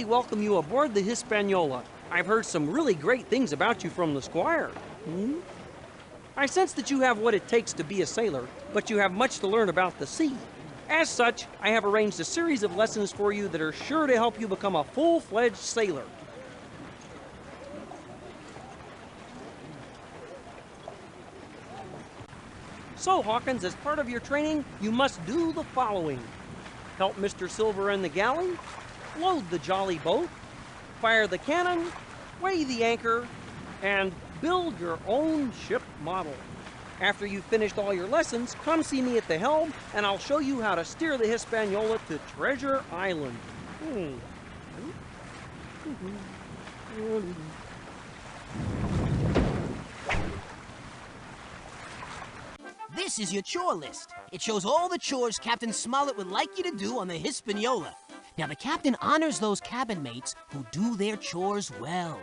warmly welcome you aboard the Hispaniola. I've heard some really great things about you from the squire. I sense that you have what it takes to be a sailor, but you have much to learn about the sea. As such, I have arranged a series of lessons for you that are sure to help you become a full-fledged sailor. So, Hawkins, as part of your training, you must do the following. Help Mr. Silver in the galley, load the jolly boat, fire the cannon, weigh the anchor, and build your own ship model. After you've finished all your lessons, come see me at the helm, and I'll show you how to steer the Hispaniola to Treasure Island. This is your chore list. It shows all the chores Captain Smollett would like you to do on the Hispaniola. Now, the captain honors those cabin mates who do their chores well.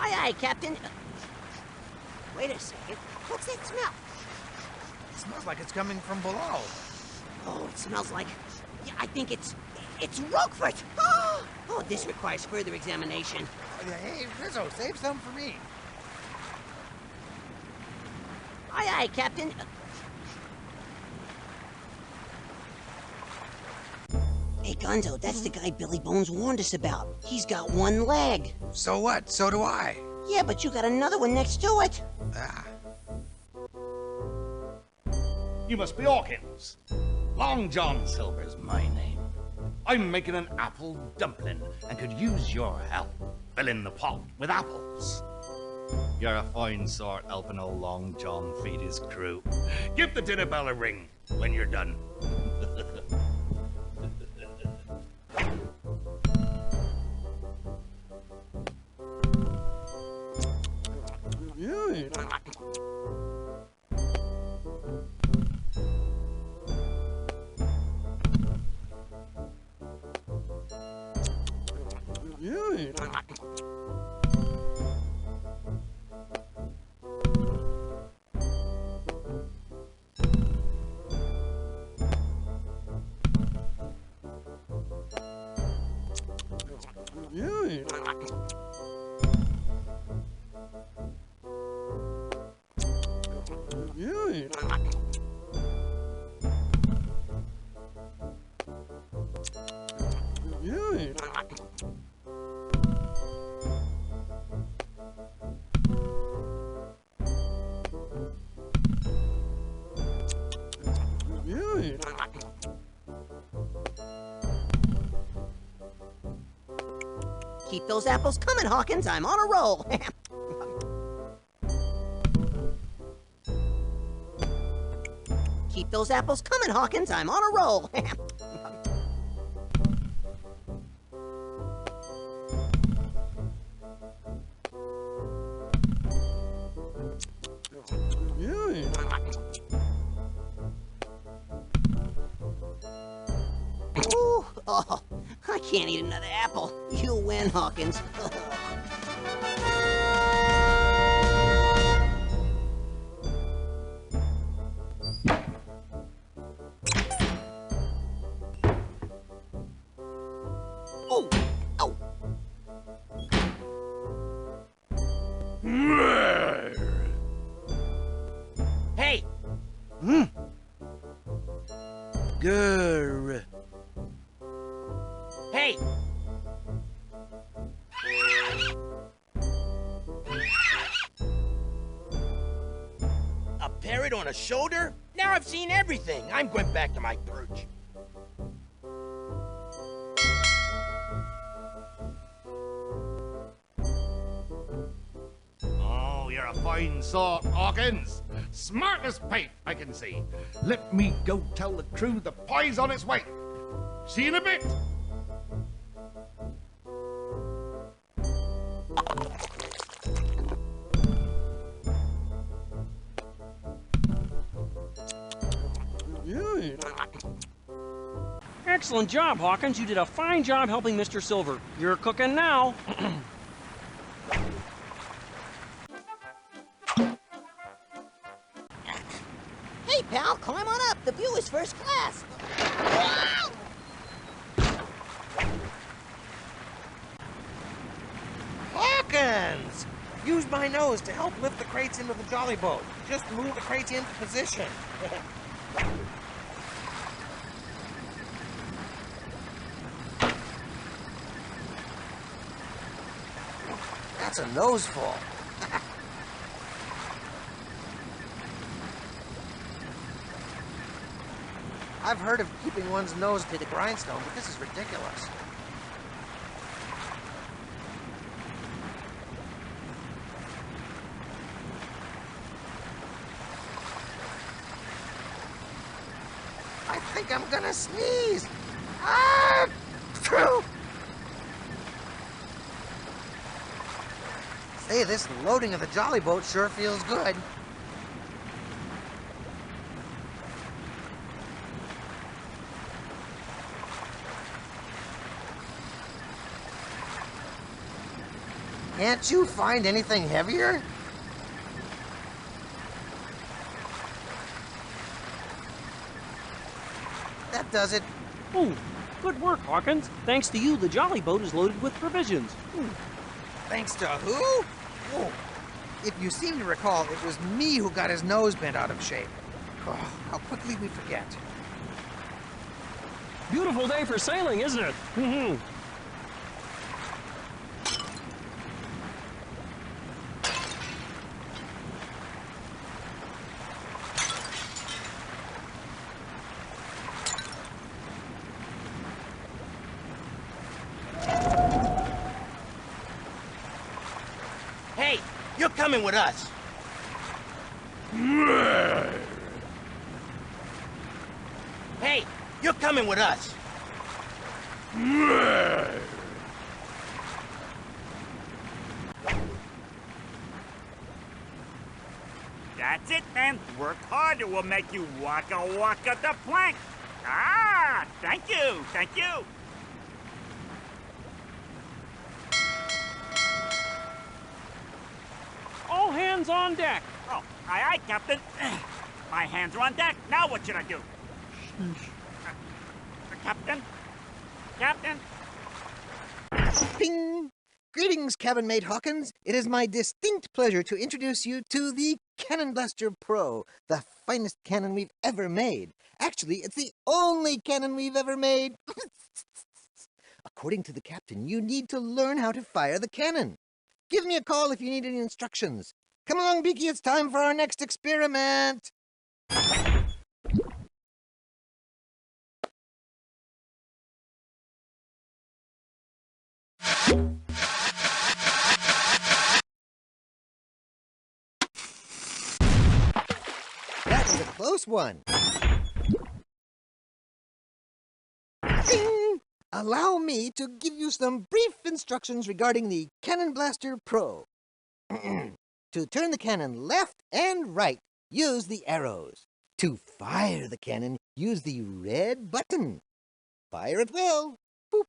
Aye, aye, Captain. Wait a second. What's that smell? It smells like it's coming from below. Oh, it smells like... Yeah, I think it's Roquefort. Oh, this requires further examination. Hey, Rizzo, save some for me. Aye, aye, Captain. Hey, Gonzo, that's the guy Billy Bones warned us about. He's got one leg. So what? So do I. Yeah, but you got another one next to it. Ah. You must be Hawkins. Long John Silver's my name. I'm making an apple dumpling and could use your help filling the pot with apples. You're a fine sort helping old Long John feed his crew. Give the dinner bell a ring when you're done. Keep those apples coming, Hawkins. I'm on a roll. Keep those apples coming, Hawkins. I'm on a roll. Ooh, oh, I can't eat another apple. You win, Hawkins. Oh, oh. Hey. Grr. Hey. A parrot on a shoulder? Now I've seen everything. I'm going back to my perch. Oh, you're a fine sort, Hawkins. Smart as paint, I can see. Let me go tell the crew the pie's on its way. See you in a bit. Excellent job, Hawkins. You did a fine job helping Mr. Silver. You're cooking now. Hey, pal, climb on up. The view is first class. Hawkins! Use my nose to help lift the crates into the jolly boat. Just move the crates into position. That's a noseful. I've heard of keeping one's nose to the grindstone, but this is ridiculous. I think I'm gonna sneeze. Ah! Phew! Say, this loading of the jolly boat sure feels good. Can't you find anything heavier? That does it. Ooh, good work, Hawkins. Thanks to you, the jolly boat is loaded with provisions. Thanks to who? Whoa. If you seem to recall, it was me who got his nose bent out of shape. Oh, how quickly we forget. Beautiful day for sailing, isn't it? Hey, you're coming with us. Hey, you're coming with us. That's it, man. Work hard, it will make you waka waka the plank. Ah, thank you, thank you. All hands on deck. Oh, aye, aye, Captain. My hands are on deck. Now what should I do? Captain? Captain? Ping! Greetings, cabin mate Hawkins. It is my distinct pleasure to introduce you to the Cannon Blaster Pro, the finest cannon we've ever made. Actually, it's the only cannon we've ever made. According to the captain, you need to learn how to fire the cannon. Give me a call if you need any instructions. Come along, Beaky, it's time for our next experiment. That was a close one. Ding! Allow me to give you some brief instructions regarding the Cannon Blaster Pro. To turn the cannon left and right, use the arrows. To fire the cannon, use the red button. Fire at will. Boop.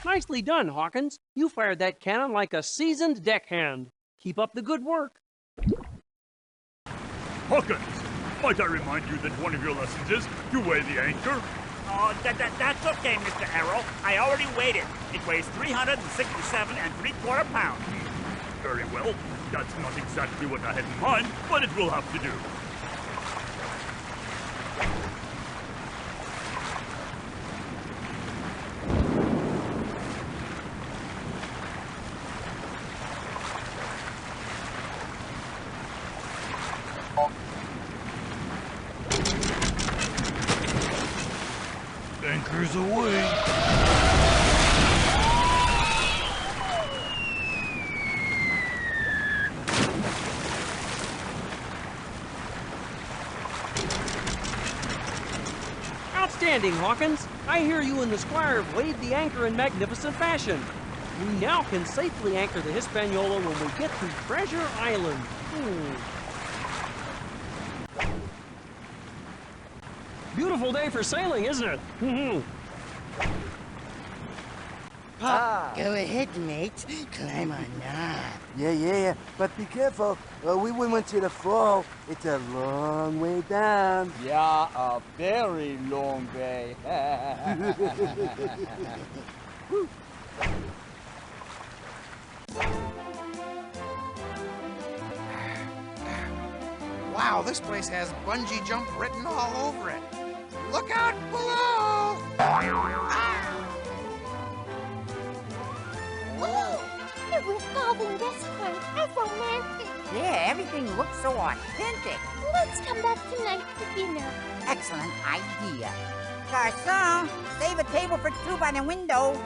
Nicely done, Hawkins. You fired that cannon like a seasoned deckhand. Keep up the good work. Hawkins! Might I remind you that one of your lessons is to weigh the anchor? Oh, that's okay, Mr. Arrow. I already weighed it. It weighs 367 3/4 pounds. Very well. That's not exactly what I had in mind, but it will have to do. Anchors away. Outstanding, Hawkins. I hear you and the squire have weighed the anchor in magnificent fashion. We now can safely anchor the Hispaniola when we get to Treasure Island. Beautiful day for sailing, isn't it? Go ahead, mate. Climb on up. Yeah. But be careful. We went to the fall. It's a long way down. Yeah, a very long way. Wow, this place has bungee jump written all over it. Look out below! Whoa! We're falling this way. How romantic. Yeah, everything looks so authentic. Let's come back tonight for dinner. Excellent idea. Garçon, save a table for two by the window.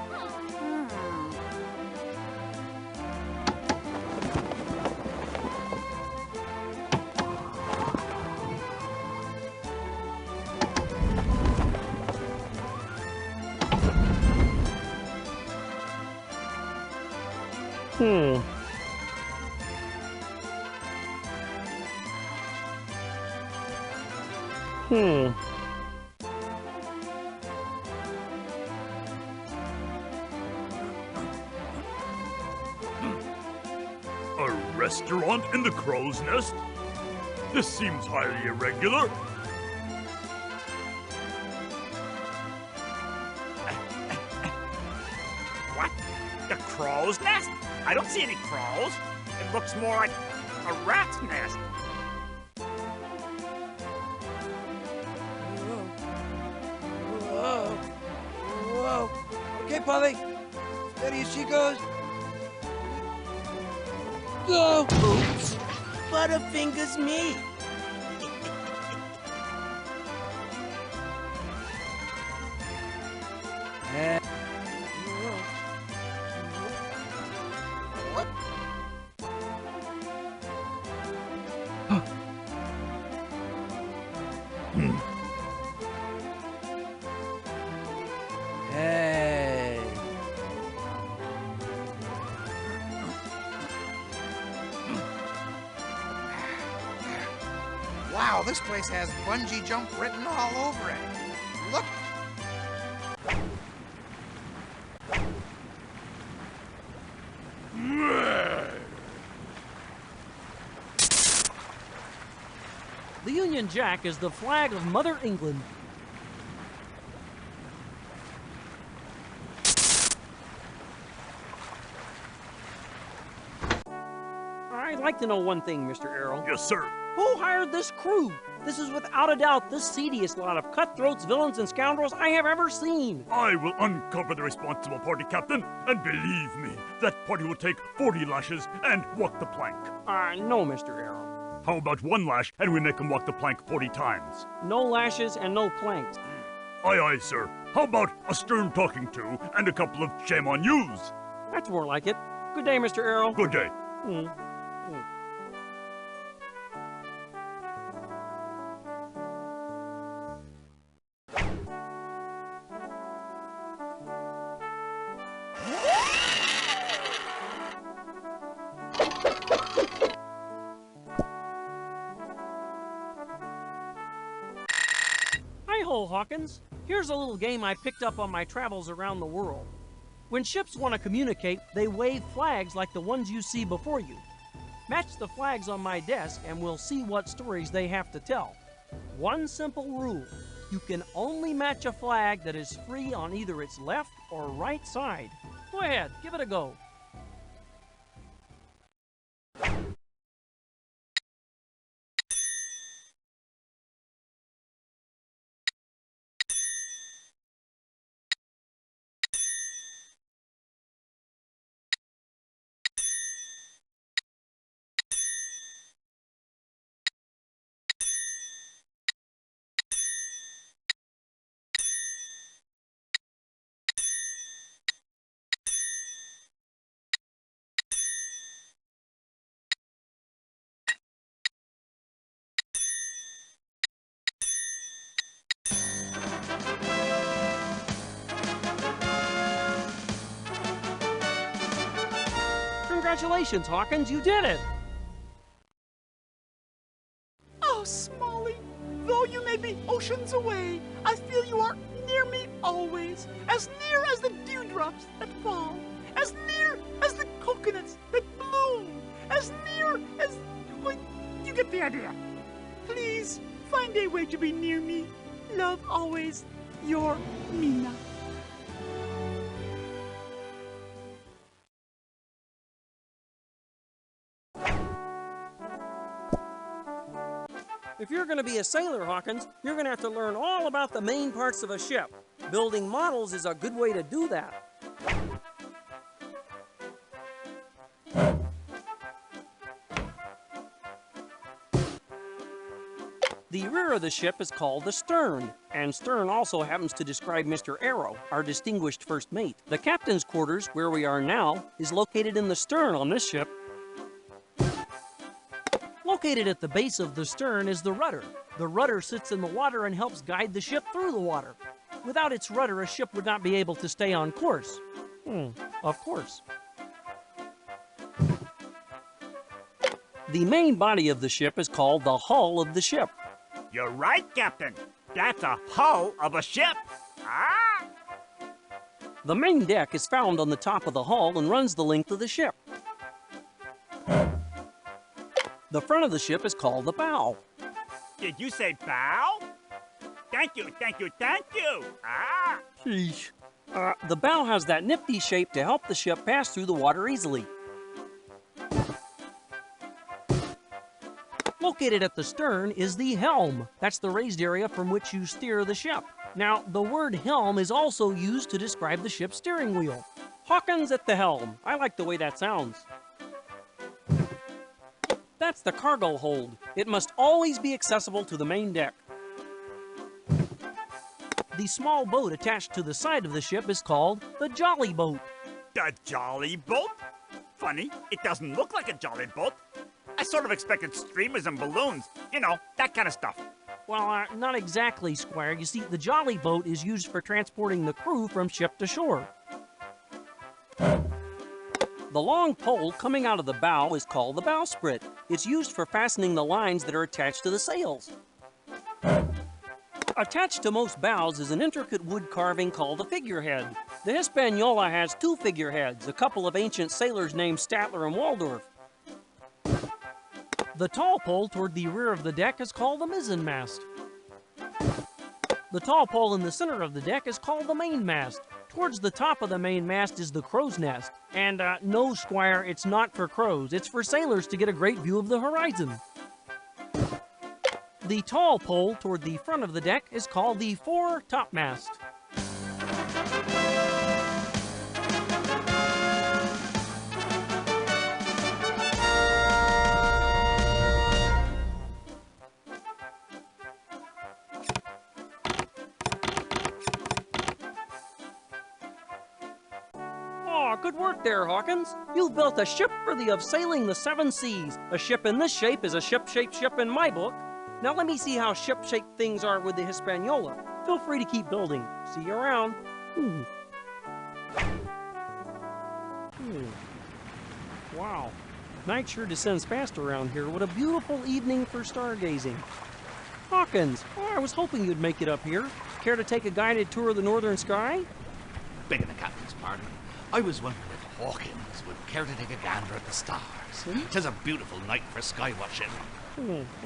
A restaurant in the crow's nest? This seems highly irregular. What? The crow's nest? I don't see any crows. It looks more like a rat's nest. Whoa. Okay, Polly. Steady as she goes. Go! Oops. Butterfingers me. Hey. Wow, this place has bungee jump written all over it. Look. The Union Jack is the flag of Mother England. I'd like to know one thing, Mr. Arrow. Yes, sir. Who hired this crew? This is without a doubt the seediest lot of cutthroats, villains, and scoundrels I have ever seen. I will uncover the responsible party, Captain, and believe me, that party will take 40 lashes and walk the plank. No, Mr. Arrow. How about one lash and we make them walk the plank 40 times? No lashes and no planks. Aye, sir. How about a stern talking to and a couple of shame on yous? That's more like it. Good day, Mr. Arrow. Good day. Hi-ho, Hawkins. Here's a little game I picked up on my travels around the world. When ships want to communicate, they wave flags like the ones you see before you. Match the flags on my desk and we'll see what stories they have to tell. one simple rule. You can only match a flag that is free on either its left or right side. Go ahead, give it a go. Congratulations, Hawkins, you did it! Oh, Smalley, though you may be oceans away, I feel you are near me always, as near as the dewdrops that fall, as near as the coconuts that bloom, as near as... Well, you get the idea. Please, find a way to be near me. Love always, your Mina. If you're going to be a sailor, Hawkins, you're going to have to learn all about the main parts of a ship. Building models is a good way to do that. The rear of the ship is called the stern, and stern also happens to describe Mr. Arrow, our distinguished first mate. The captain's quarters, where we are now, is located in the stern on this ship. Located at the base of the stern is the rudder. The rudder sits in the water and helps guide the ship through the water. Without its rudder, a ship would not be able to stay on course. Of course. The main body of the ship is called the hull of the ship. You're right, Captain. That's a hull of a ship. Ah! The main deck is found on the top of the hull and runs the length of the ship. The front of the ship is called the bow. Did you say bow? Thank you, thank you, thank you. Ah! Sheesh. The bow has that nifty shape to help the ship pass through the water easily. Located at the stern is the helm. That's the raised area from which you steer the ship. Now, the word helm is also used to describe the ship's steering wheel. Hawkins at the helm. I like the way that sounds. That's the cargo hold. It must always be accessible to the main deck. The small boat attached to the side of the ship is called the jolly boat. The jolly boat? Funny, it doesn't look like a jolly boat. I sort of expected streamers and balloons. You know, that kind of stuff. Well, not exactly, Squire. You see, the jolly boat is used for transporting the crew from ship to shore. The long pole coming out of the bow is called the bowsprit. It's used for fastening the lines that are attached to the sails. Attached to most bows is an intricate wood carving called a figurehead. The Hispaniola has two figureheads, a couple of ancient sailors named Statler and Waldorf. The tall pole toward the rear of the deck is called the mizzenmast. The tall pole in the center of the deck is called the mainmast. Towards the top of the mainmast is the crow's nest. And no, Squire, it's not for crows. It's for sailors to get a great view of the horizon. The tall pole toward the front of the deck is called the fore topmast. Good work there, Hawkins. You've built a ship worthy of sailing the 7 seas. A ship in this shape is a ship-shaped ship in my book. Now let me see how ship-shaped things are with the Hispaniola. Feel free to keep building. See you around. Wow. Night sure descends fast around here. What a beautiful evening for stargazing. Hawkins, I was hoping you'd make it up here. Care to take a guided tour of the northern sky? Begging the captain's pardon, I was wondering if Hawkins would care to take a gander at the stars. 'Tis a beautiful night for sky watching.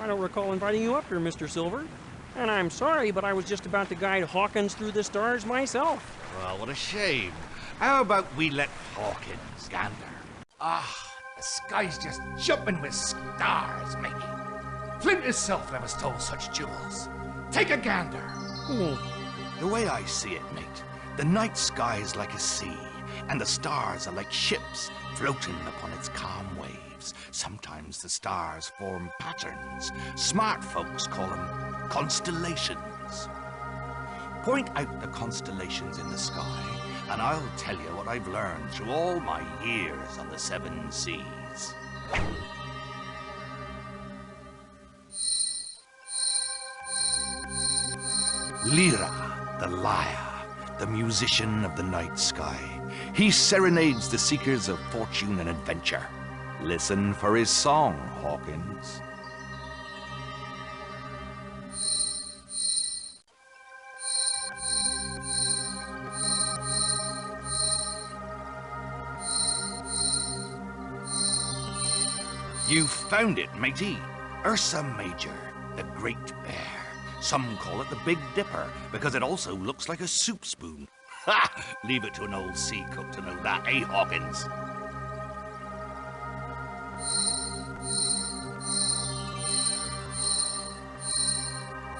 I don't recall inviting you up here, Mr. Silver. And I'm sorry, but I was just about to guide Hawkins through the stars myself. Well, what a shame. How about we let Hawkins gander? Ah, the sky's just jumping with stars, matey. Flint himself never stole such jewels. Take a gander. The way I see it, mate, the night sky's like a sea, and the stars are like ships floating upon its calm waves. Sometimes the stars form patterns. Smart folks call them constellations. Point out the constellations in the sky, and I'll tell you what I've learned through all my years on the seven seas. Lyra, the lyre, the musician of the night sky. He serenades the seekers of fortune and adventure. Listen for his song, Hawkins. You found it, matey. Ursa Major, the Great Bear. Some call it the Big Dipper because it also looks like a soup spoon. Ha! Leave it to an old sea cook to know that, eh, Hawkins?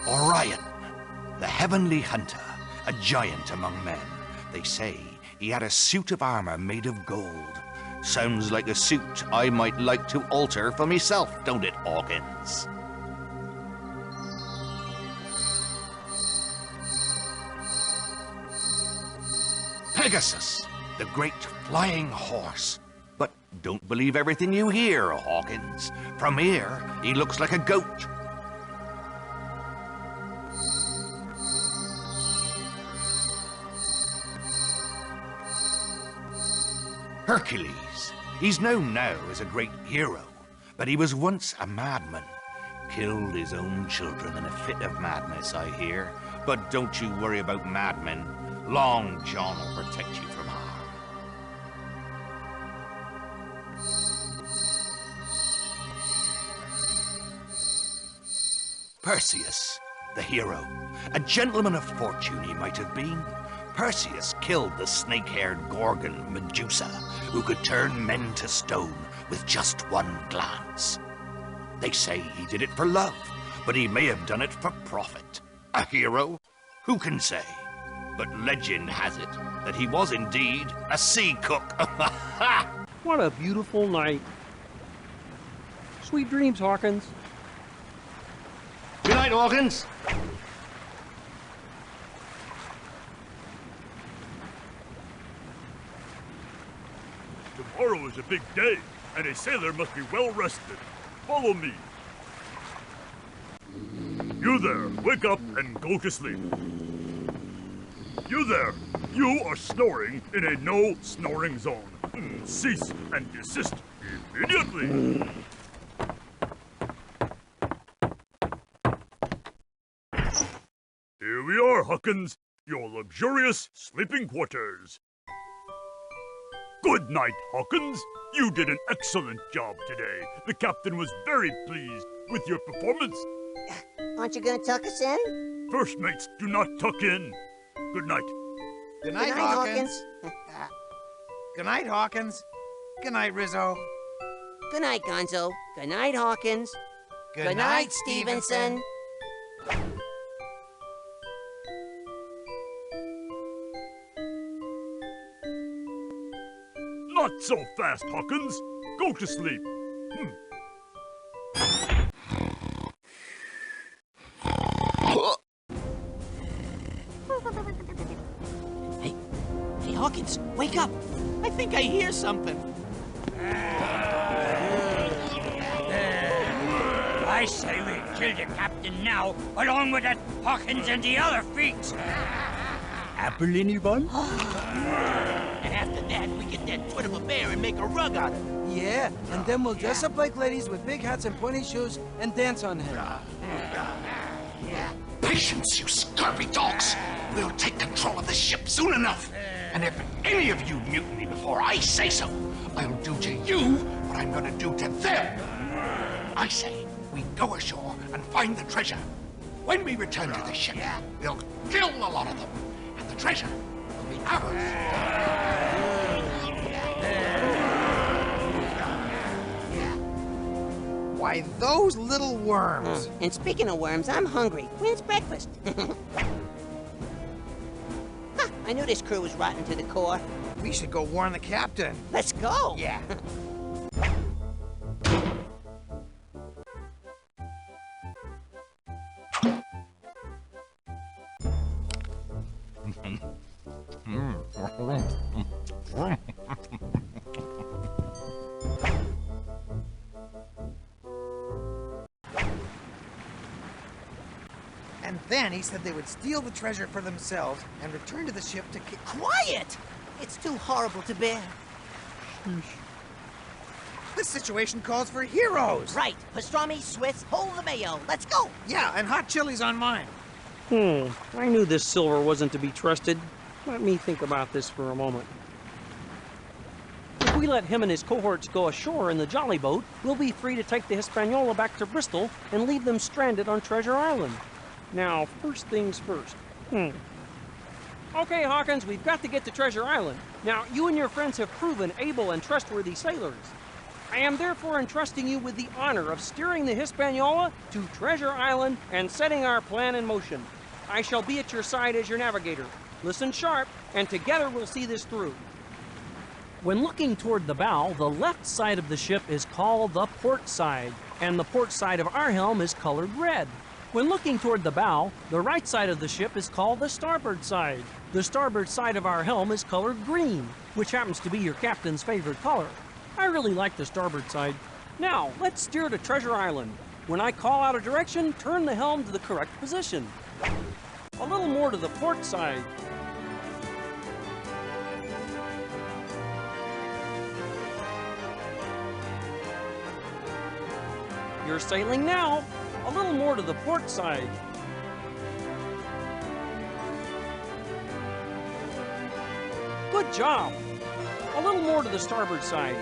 Orion, the heavenly hunter, a giant among men. They say he had a suit of armor made of gold. Sounds like a suit I might like to alter for myself, don't it, Hawkins? Pegasus, the great flying horse. But don't believe everything you hear, Hawkins. From here, he looks like a goat. Hercules. He's known now as a great hero, but he was once a madman. Killed his own children in a fit of madness, I hear. But don't you worry about madmen. Long John will protect you from harm. Perseus, the hero. A gentleman of fortune he might have been. Perseus killed the snake-haired Gorgon, Medusa, who could turn men to stone with just one glance. They say he did it for love, but he may have done it for profit. A hero? Who can say? But legend has it that he was indeed a sea cook. What a beautiful night. Sweet dreams, Hawkins. Good night, Hawkins. Tomorrow is a big day, and a sailor must be well rested. Follow me. You there, wake up and go to sleep. You there, you are snoring in a no snoring zone. Cease and desist immediately. Here we are, Hawkins, your luxurious sleeping quarters. Good night, Hawkins. You did an excellent job today. The captain was very pleased with your performance. Aren't you gonna tuck us in? First mates do not tuck in. Good night. Good night, Hawkins. Good night, Hawkins. Good night, Rizzo. Good night, Gonzo. Good night, Hawkins. Good night, Stevenson. Not so fast, Hawkins. Go to sleep. Hey, Hawkins, wake up. I think I hear something. I say we kill the captain now, along with that Hawkins and the other freaks. Apple, anyone? And after that, we get that foot of a bear and make a rug out of it. Yeah, and then we'll dress up like ladies with big hats and pointy shoes and dance on him. Patience, you scurvy dogs! We'll take control of the ship soon enough. And if any of you mutiny before I say so, I'll do to you what I'm gonna do to them. I say we go ashore and find the treasure. When we return to the ship, we'll kill a lot of them, and the treasure will be ours. Why, those little worms. And speaking of worms, I'm hungry. When's breakfast? Ha, I knew this crew was rotten to the core. We should go warn the captain. Let's go. Yeah. And then he said they would steal the treasure for themselves and return to the ship to Quiet! It's too horrible to bear. This situation calls for heroes. Right. Pastrami, Swiss, hold the mayo. Let's go. Yeah, and hot chilies on mine. I knew this Silver wasn't to be trusted. Let me think about this for a moment. If we let him and his cohorts go ashore in the jolly boat, we'll be free to take the Hispaniola back to Bristol and leave them stranded on Treasure Island. Now, first things first. Okay, Hawkins, we've got to get to Treasure Island. Now, you and your friends have proven able and trustworthy sailors. I am therefore entrusting you with the honor of steering the Hispaniola to Treasure Island and setting our plan in motion. I shall be at your side as your navigator. Listen sharp, and together we'll see this through. When looking toward the bow, the left side of the ship is called the port side, and the port side of our helm is colored red. When looking toward the bow, the right side of the ship is called the starboard side. The starboard side of our helm is colored green, which happens to be your captain's favorite color. I really like the starboard side. Now, let's steer to Treasure Island. When I call out a direction, turn the helm to the correct position. A little more to the port side. You're sailing now. A little more to the port side. Good job. A little more to the starboard side.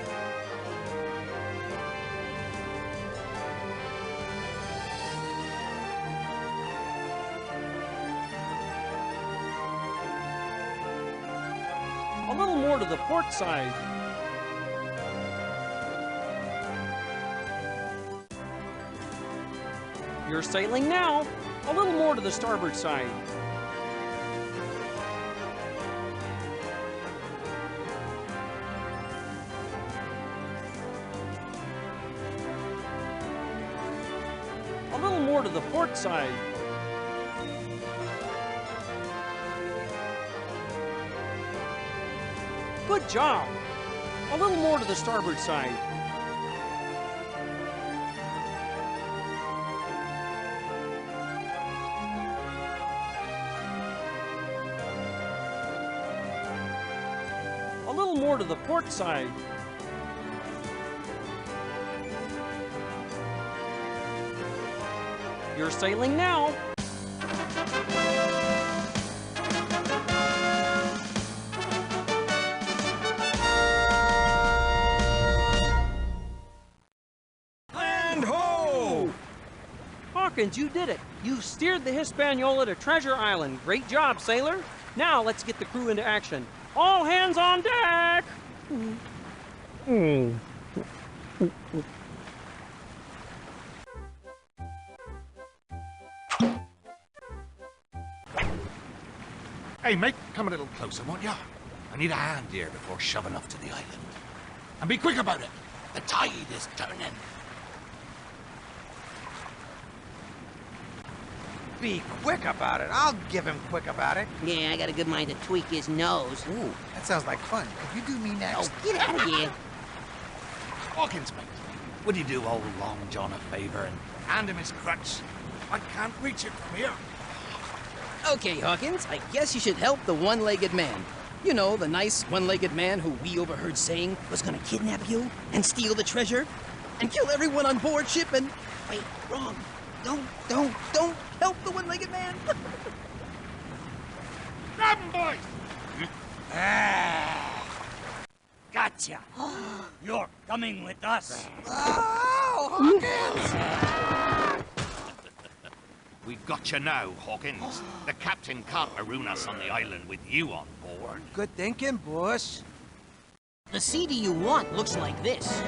A little more to the port side. You're sailing now. A little more to the starboard side. A little more to the port side. Good job. A little more to the starboard side. A little more to the port side. You're sailing now. Land ho! Hawkins, you did it. You steered the Hispaniola to Treasure Island. Great job, sailor. Now let's get the crew into action. All hands on deck! Hey, mate, come a little closer, won't ya? I need a hand here before shoving off to the island. And be quick about it. The tide is turning. Be quick about it. I'll give him quick about it. Yeah, I got a good mind to tweak his nose. Ooh, that sounds like fun. Could you do me next? Oh, get out of here. Hawkins, mate, would you do old Long John a favor and hand him his crutch? I can't reach it from here. Okay, Hawkins, I guess you should help the one-legged man. You know, the nice one-legged man who we overheard saying was gonna kidnap you and steal the treasure and kill everyone on board ship and... Wait, wrong. Don't help the one-legged man. Grab him, boys! Gotcha. You're coming with us. Oh, Hawkins! We've got you now, Hawkins. The captain can't maroon us on the island with you on board. Good thinking, boss. The CD you want looks like this.